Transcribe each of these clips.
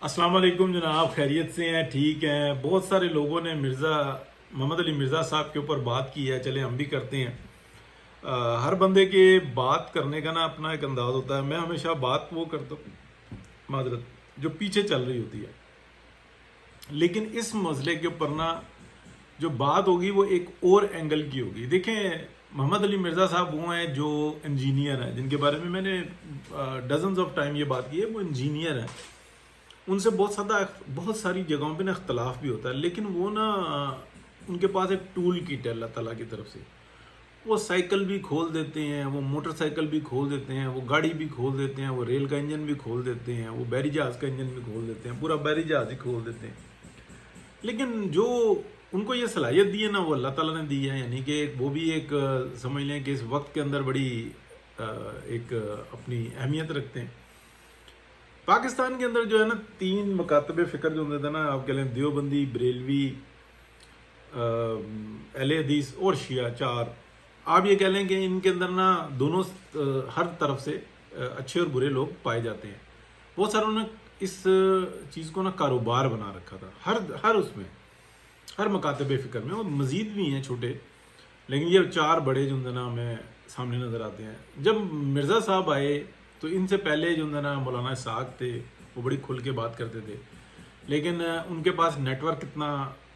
अस्सलाम वालेकुम जनाब, खैरियत से हैं? ठीक हैं। बहुत सारे लोगों ने मोहम्मद अली मिर्ज़ा साहब के ऊपर बात की है, चले हम भी करते हैं। हर बंदे के बात करने का ना अपना एक अंदाज होता है। मैं हमेशा बात वो करता हूँ, माजरत, जो पीछे चल रही होती है। लेकिन इस मसले के ऊपर ना जो बात होगी वो एक और एंगल की होगी। देखें, मोहम्मद अली मिर्ज़ा साहब वो हैं जो इंजीनियर हैं, जिनके बारे में मैंने डजन्स ऑफ टाइम ये बात की है। वो इंजीनियर हैं, उनसे बहुत सारी जगहों पे ना इख्तलाफ भी होता है, लेकिन वो ना उनके पास एक टूल किट है अल्लाह ताला की तरफ से। वो साइकिल भी खोल देते हैं, वो मोटरसाइकिल भी खोल देते हैं, वो गाड़ी भी खोल देते हैं, वो रेल का इंजन भी खोल देते हैं, वो बैरी जहाज़ का इंजन भी खोल देते हैं, पूरा बैरी जहाज़ ही खोल देते हैं। लेकिन जो उनको ये सलाहियत दी है ना, वो अल्लाह ताला ने दी है। यानी कि वो भी एक समझ लें कि इस वक्त के अंदर बड़ी एक अपनी अहमियत रखते हैं। पाकिस्तान के अंदर जो है ना, 3 मकातब फ़िक्र जो होते थे ना, आप कह लें देवबंदी, बरेलवी, अहले हदीस और शिया, 4। आप ये कह लें कि इनके अंदर ना दोनों हर तरफ से अच्छे और बुरे लोग पाए जाते हैं। बहुत सारों ने इस चीज़ को ना कारोबार बना रखा था, हर उसमें, हर मकातब फ़िक्र में। और मज़ीद भी हैं छोटे, लेकिन ये 4 बड़े जो ना हमें सामने नज़र आते हैं। जब मिर्ज़ा साहब आए तो इनसे पहले जो ना मौलाना इसहाक़ थे, वो बड़ी खुल के बात करते थे, लेकिन उनके पास नेटवर्क इतना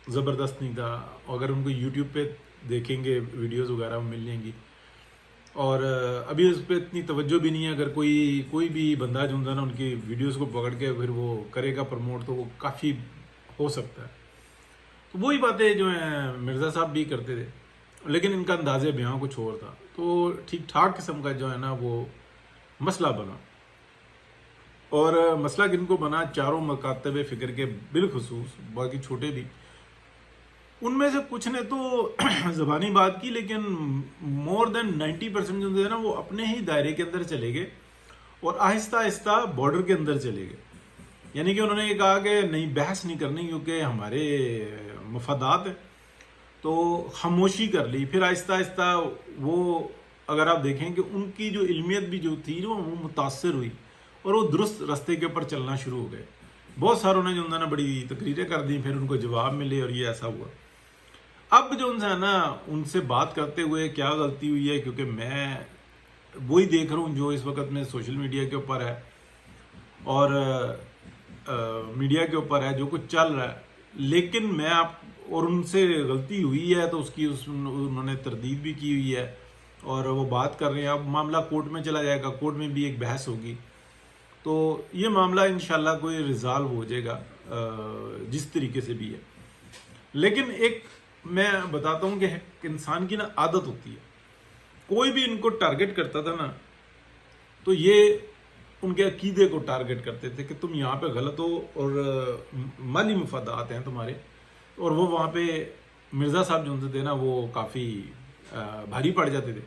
ज़बरदस्त नहीं था। अगर उनको यूट्यूब पे देखेंगे वीडियोस वगैरह मिल जाएंगी, और अभी उस पर इतनी तवज्जो भी नहीं है। अगर कोई भी बंदा जो ना उनकी वीडियोस को पकड़ के फिर वो करेगा प्रमोट, तो वो काफ़ी हो सकता है। तो वही बातें जो हैं मिर्ज़ा साहब भी करते थे, लेकिन इनका अंदाज़े बयां कुछ और था। तो ठीक ठाक किस्म का जो है ना वो मसला बना, और मसला किनको बना, चारों मकातब फ़िक्र के बिलखुसूस, बाकी छोटे भी। उनमें से कुछ ने तो ज़बानी बात की, लेकिन मोर देन 90% जो है ना वो अपने ही दायरे के अंदर चले गए और आहिस्ता आहिस्ता बॉर्डर के अंदर चले गए। यानी कि उन्होंने ये कहा कि नहीं, बहस नहीं करनी क्योंकि हमारे मफादात हैं, तो खामोशी कर ली। फिर आहिस्ता आहिस्ता वो, अगर आप देखें कि उनकी जो इल्मियत भी जो थी वो मुतासर हुई, और वो दुरुस्त रास्ते के ऊपर चलना शुरू हो गए। बहुत सारों ने जो है ना बड़ी तकरीरें कर दी, फिर उनको जवाब मिले, और ये ऐसा हुआ। अब जो उनसे है ना, उनसे बात करते हुए क्या गलती हुई है, क्योंकि मैं वही देख रहा हूँ जो इस वक्त में सोशल मीडिया के ऊपर है और मीडिया के ऊपर है, जो कुछ चल रहा है। लेकिन मैं आप, और उनसे गलती हुई है तो उन्होंने तरदीद भी की हुई है, और वो बात कर रहे हैं। अब मामला कोर्ट में चला जाएगा, कोर्ट में भी एक बहस होगी, तो ये मामला इंशाल्लाह कोई रिजॉल्व हो जाएगा जिस तरीके से भी है। लेकिन एक मैं बताता हूँ कि इंसान की ना आदत होती है, कोई भी इनको टारगेट करता था ना, तो ये उनके अकीदे को टारगेट करते थे कि तुम यहाँ पे गलत हो और माली मफादात हैं तुम्हारे। और वो वहाँ पे मिर्ज़ा साहब जो होते थे ना, वो काफ़ी भारी पड़ जाते थे,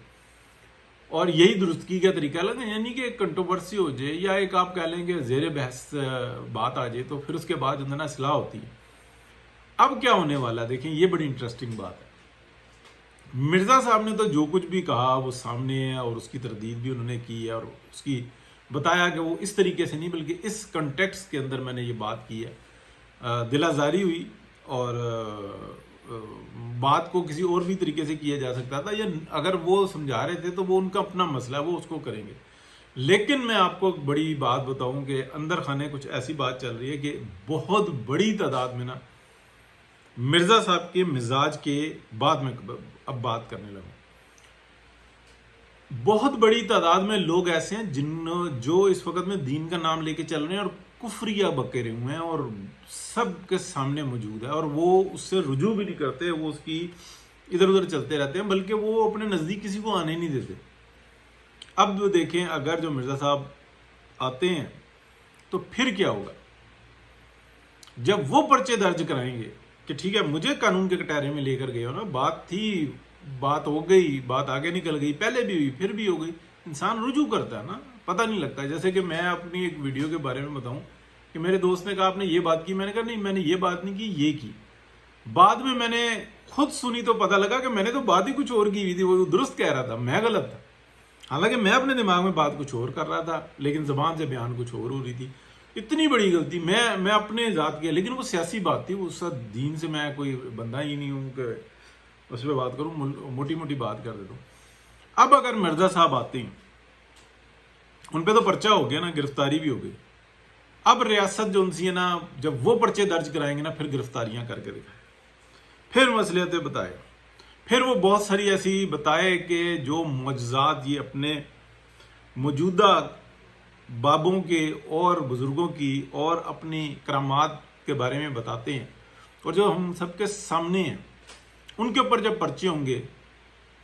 और यही दुरुस्तगी का तरीका लगा। यानी कि एक कंट्रोवर्सी हो जाए, या एक आप कह लेंगे ज़ेर बहस बात आ जाए, तो फिर उसके बाद जो है ना इस्लाह होती है। अब क्या होने वाला है, देखें, ये बड़ी इंटरेस्टिंग बात है। मिर्ज़ा साहब ने तो जो कुछ भी कहा वो सामने है, और उसकी तरदीद भी उन्होंने की है, और उसकी बताया कि वो इस तरीके से नहीं, बल्कि इस कंटेक्स्ट के अंदर मैंने ये बात की है। दिलाजारी हुई, और बात को किसी और भी तरीके से किया जा सकता था, या अगर वो समझा रहे थे तो वो उनका अपना मसला है, वो उसको करेंगे। लेकिन मैं आपको एक बड़ी बात बताऊं कि अंदर खाने कुछ ऐसी बात चल रही है कि बहुत बड़ी तादाद में ना मिर्ज़ा साहब के मिजाज के बाद में अब बात करने लगा, बहुत बड़ी तादाद में लोग ऐसे हैं जो इस वक्त में दीन का नाम लेके चल रहे हैं, और कुफरिया बकेरे हुए हैं, और सबके सामने मौजूद है, और वो उससे रुजू भी नहीं करते, वो उसकी इधर उधर चलते रहते हैं, बल्कि वो अपने नज़दीक किसी को आने ही नहीं देते। अब देखें, अगर जो मिर्ज़ा साहब आते हैं तो फिर क्या होगा, जब वो पर्चे दर्ज कराएंगे कि ठीक है, मुझे कानून के कटहरे में लेकर गए हो ना, बात हो गई, बात आगे निकल गई, पहले भी हुई, फिर भी हो गई, इंसान रुजू करता है ना, पता नहीं लगता। जैसे कि मैं अपनी एक वीडियो के बारे में बताऊं कि मेरे दोस्त ने कहा आपने ये बात की, मैंने कहा नहीं, मैंने ये बात नहीं की, ये की। बाद में मैंने खुद सुनी तो पता लगा कि मैंने तो बात ही कुछ और की हुई थी, वो दुरुस्त कह रहा था, मैं गलत था। हालांकि मैं अपने दिमाग में बात कुछ और कर रहा था, लेकिन ज़बान से बयान कुछ और हो रही थी। اتنی بڑی غلطی میں اپنے ذات کی، لیکن وہ سیاسی بات تھی، اس دین سے میں کوئی بندہ ہی نہیں ہوں کہ اس پہ بات کروں، موٹی موٹی بات کر دیتا ہوں۔ اب اگر مرزا صاحب آتے ہیں، ان پہ تو پرچہ ہو گیا نا، گرفتاری بھی ہو گئی، اب ریاست جو ان سی ہے نا، جب وہ پرچے درج کرائیں گے نا، پھر گرفتاریاں کر کے دکھائیں، پھر مصلحتیں بتائے، پھر وہ بہت ساری ایسی بتائے کہ جو معجزات یہ اپنے موجودہ بابوں کے اور بزرگوں کی اور اپنی کرامات کے بارے میں بتاتے ہیں، اور جو ہم سب کے سامنے ہیں، ان کے اوپر جب پرچے ہوں گے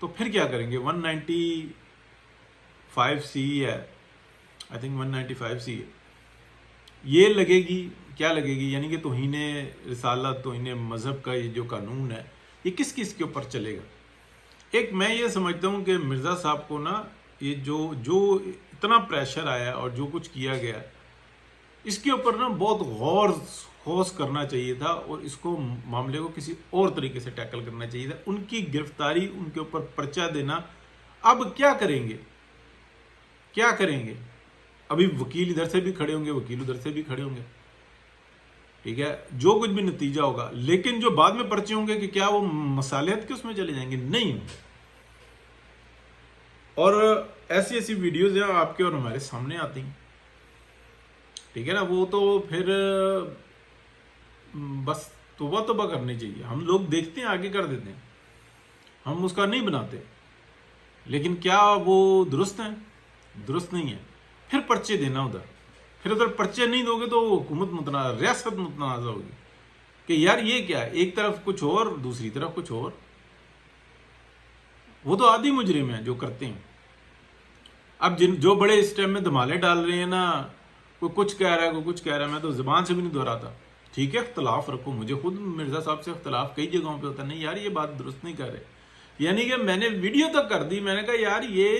تو پھر کیا کریں گے؟ 195C ہے، آئی تھنک 195C ہے، یہ لگے گی، کیا لگے گی؟ یعنی کہ توہین رسالت، توہین مذہب کا یہ جو قانون ہے، یہ کس کس کے اوپر چلے گا؟ ایک میں یہ سمجھتا ہوں کہ مرزا صاحب کو نا، یہ جو اتنا پریشر آیا اور جو کچھ کیا گیا، اس کے اوپر نا بہت غور خوض کرنا چاہیے تھا، اور اس کو معاملے کو کسی اور طریقے سے ٹیکل کرنا چاہیے تھا۔ ان کی گرفتاری، ان کے اوپر پرچہ دینا، اب کیا کریں گے؟ کیا کریں گے؟ ابھی وکیل ادھر سے بھی کھڑے ہوں گے، وکیل ادھر سے بھی کھڑے ہوں گے، ٹھیک ہے، جو کچھ بھی نتیجہ ہوگا، لیکن جو بعد میں پرچے ہوں گے کہ کیا وہ مصالحت کے اس میں چلے جائیں گے؟ نہیں۔ اور ایسی ایسی ویڈیوز ہیں آپ کے اور ہمارے سامنے آتی ہیں، ٹھیک ہے نا، وہ تو پھر بس توبہ کرنی چاہیے۔ ہم لوگ دیکھتے ہیں، آگے کر دیتے ہیں، ہم اس کا نہیں بناتے، لیکن کیا وہ درست ہیں؟ درست نہیں ہے۔ پھر پرچے دینا پھر ادھر پرچے نہیں دو گے تو حکومت متنازع، ریاست متنازع ہوگی کہ یار یہ کیا ہے، ایک طرف کچھ اور، دوسری طرف کچھ اور۔ وہ تو عادی مجرم ہیں جو کرتے ہیں۔ اب جو بڑے اس ٹائم میں دھمالے ڈال رہے ہیں نا، کوئی کچھ کہہ رہا ہے، کوئی کچھ کہہ رہا ہے، میں تو زبان سے بھی نہیں دہراتا، ٹھیک ہے، اختلاف رکھو، مجھے خود مرزا صاحب سے اختلاف کئی جگہوں پہ ہوتا ہے، نہیں یار یہ بات درست نہیں کر رہے، یعنی کہ میں نے ویڈیو تک کر دی، میں نے کہا یار یہ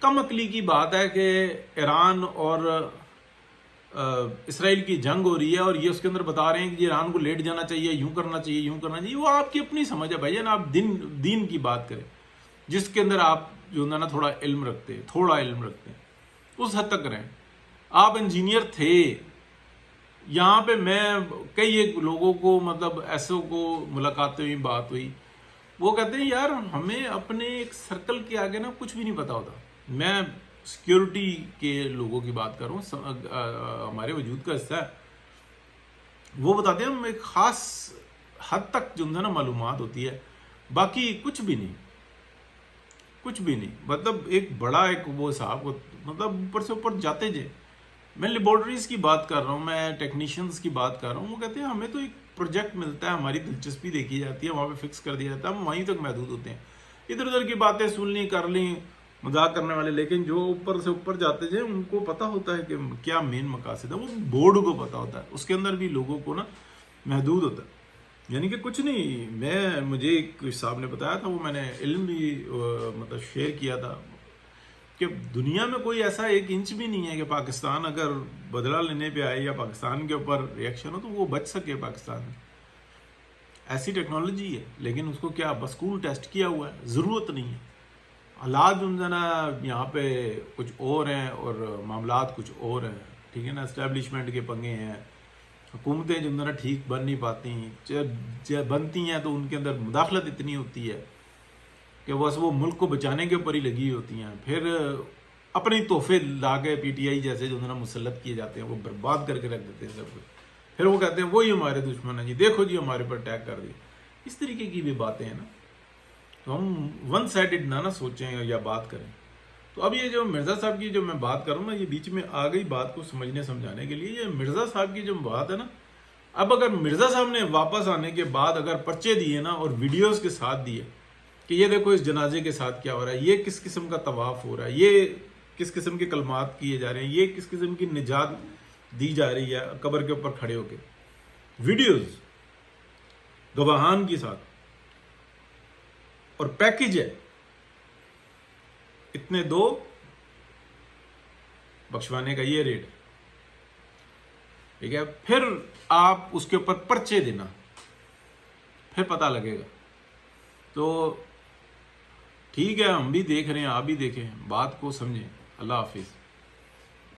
کم عقلی کی بات ہے کہ ایران اور اسرائیل کی جنگ ہو رہی ہے، اور یہ اس کے اندر بتا رہے ہیں کہ ایران کو لیٹ جانا چاہیے، یوں کرنا چاہیے، یوں کرنا چاہیے۔ وہ آپ کی اپنی سمجھ ہے بھائی جان، آپ دین کی بات کریں، جس کے اندر آپ جو نا تھوڑا علم رکھتے ہیں، اس حد تک رہیں۔ آپ انجینئر تھے، یہاں پہ میں کئی ایک لوگوں کو، مطلب ایسوں کو ملاقاتیں ہوئی، بات ہوئی، وہ کہتے ہیں یار ہمیں اپنے ایک سرکل کے آگے نا کچھ بھی نہیں پتا ہوتا۔ میں سیکیورٹی کے لوگوں کی بات کر رہا ہوں، ہمارے وجود کا حصہ ہے، وہ بتاتے ہیں ہم ایک خاص حد تک جو ہے نا معلومات ہوتی ہے، باقی کچھ بھی نہیں، کچھ بھی نہیں۔ مطلب ایک بڑا ایک وہ صاحب کو، مطلب اوپر سے اوپر جاتے جائیں۔ میں لیبارٹریز کی بات کر رہا ہوں، میں ٹیکنیشینز کی بات کر رہا ہوں، وہ کہتے ہیں ہمیں تو ایک پروجیکٹ ملتا ہے، ہماری دلچسپی دیکھی جاتی ہے، وہاں پہ فکس کر دیا جاتا ہے، ہم وہیں تک محدود ہوتے ہیں، ادھر ادھر کی باتیں سن لیں، کر لیں، مذاق کرنے والے، لیکن جو اوپر سے اوپر جاتے جائیں ان کو پتہ ہوتا ہے کہ کیا مین مقاصد ہے، وہ بورڈ کو پتہ ہوتا ہے، اس کے اندر بھی لوگوں کو نا محدود ہوتا ہے۔ یعنی کہ کچھ نہیں، مجھے ایک صاحب نے بتایا تھا، وہ میں نے علم بھی مطلب شیئر کیا تھا، کہ دنیا میں کوئی ایسا 1 انچ بھی نہیں ہے کہ پاکستان اگر بدلہ لینے پہ آئے یا پاکستان کے اوپر ریئیکشن ہو تو وہ بچ سکے۔ پاکستان میں ایسی ٹیکنالوجی ہے، لیکن اس کو کیا بس کول ٹیسٹ کیا ہوا ہے، ضرورت نہیں ہے۔ حالات جو ہے نا یہاں پہ کچھ اور ہیں اور معاملات کچھ اور ہیں، ٹھیک ہے نا، اسٹیبلشمنٹ کے پنگے ہیں، حکومتیں جو ہے نا ٹھیک بن نہیں پاتی، جب بنتی ہیں تو ان کے اندر مداخلت اتنی ہوتی ہے کہ بس وہ ملک کو بچانے کے اوپر ہی لگی ہوتی ہیں، پھر اپنی تحفے لا کے پی ٹی آئی جیسے جو ہے نا مسلط کیے جاتے ہیں، وہ برباد کر کے رکھ دیتے ہیں سب کچھ، پھر وہ کہتے ہیں وہی ہمارے دشمن ہیں جی، دیکھو جی ہمارے پر اٹیک کر دی۔ اس طریقے کی بھی باتیں ہیں نا، تو ہم ون سائڈڈ نہ سوچیں یا بات کریں۔ تو اب یہ جو مرزا صاحب کی جو میں بات کروں نا، یہ بیچ میں آ گئی بات کو سمجھنے سمجھانے کے لیے، یہ مرزا صاحب کی جو بات ہے نا، اب اگر مرزا صاحب نے واپس آنے کے بعد اگر پرچے دیے نا اور ویڈیوز کے ساتھ دیے کہ یہ دیکھو اس جنازے کے ساتھ کیا ہو رہا ہے، یہ کس قسم کا طواف ہو رہا ہے، یہ کس قسم کے کلمات کیے جا رہے ہیں، یہ کس قسم کی نجات دی جا رہی ہے قبر کے اوپر کھڑے ہو کے، ویڈیوز گواہان کے ساتھ، اور پیکج ہے اتنے 2 بخشوانے کا یہ ریٹ ہے، ٹھیک ہے، پھر آپ اس کے اوپر پرچے دینا، پھر پتہ لگے گا۔ تو ٹھیک ہے، ہم بھی دیکھ رہے ہیں، آپ بھی دیکھیں، بات کو سمجھیں۔ اللہ حافظ۔